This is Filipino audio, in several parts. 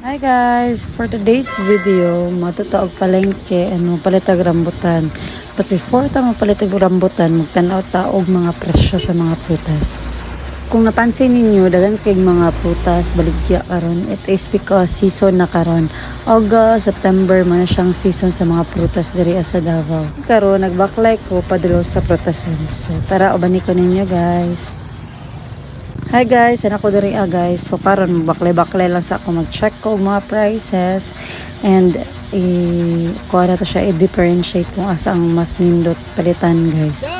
Hi guys! For today's video, matutaog palengke and mapalitag rambutan. But before ta mapalitag rambutan, magtanaw taog mga presyo sa mga prutas. Kung napansin ninyo, dagan kay mga prutas baligya karon. It is because season na karon. August, September man na siyang season sa mga prutas diri sa Davao. Karon nagbaklay ko padulo sa prutasan. So tara ubani ko ninyo guys. Hi guys, ana ko diri guys. So karon baklay-baklay lang sa ako mag-check ko og mga prices and kuha na to siya i-differentiate kung asa ang mas nindot palitan guys.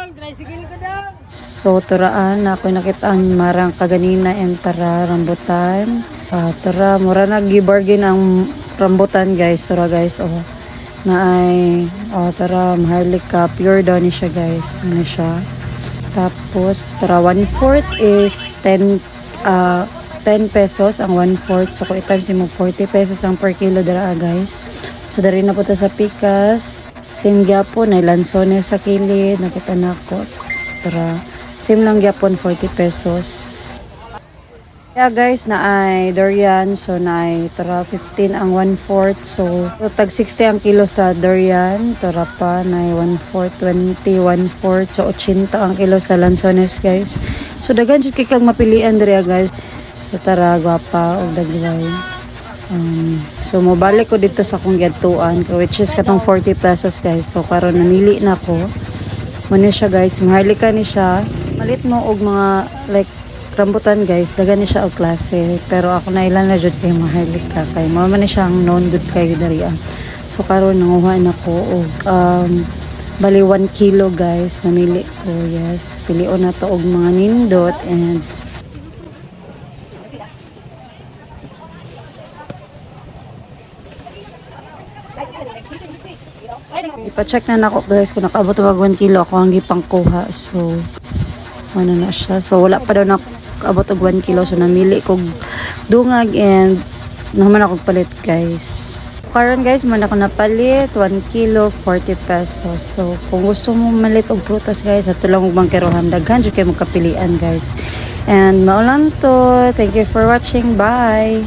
So turaan na ako nakita ang marang kaganina and tara rambutan. Tara mura nag-bargain ang rambutan guys. Tara guys na ay tara maharlika pure daw ni siya guys. Ano siya? Tapos, tara, 1/4 is 10 pesos ang 1/4. So, kung i-times mo 40 pesos ang per kilo dara guys. So, dari na po ta sa pikas. Same gyapon, ay lansones sa kilid. Nakita na ako. Tara, same lang gyapon, 40 pesos. Kaya guys, na ay durian. So, na ay tara, 15 ang 1/4. So, tag 60 ang kilo sa durian. Tara pa, na ay 1/4, 20, 1/4. So, 80 ang kilo sa lansones guys. So, dagan jud kay kag mapilian diri guys. So, tara, gwapa og daglay. So, mobalik ko dito sa kong giadtuan, which is katong 40 pesos guys. So, karon namili na ko. Muna siya guys, maharlika ni siya. Malit mo og mga like rambutan guys, dagan ni siya og klase, pero ako na ilan na jud kay maharlika kay mao man ni siyang known good kay diri. So karon nanguha na ko og bali 1 kilo guys, namili ko. Yes, pilion na to og mga nindot and ipa-check na nako guys kung nakaabot ba 1 kilo ako ang gipangkuha. So ano na siya, so wala pa daw na abot og 1 kilo. So namili kog dungag and naman ako palit guys. Karon guys man ako napalit 1 kilo 40 pesos. So kung gusto mo malit og prutas guys, ato lang og bangkerohan, daghan jud kay magkapilian guys. And maulan to. Thank you for watching. Bye.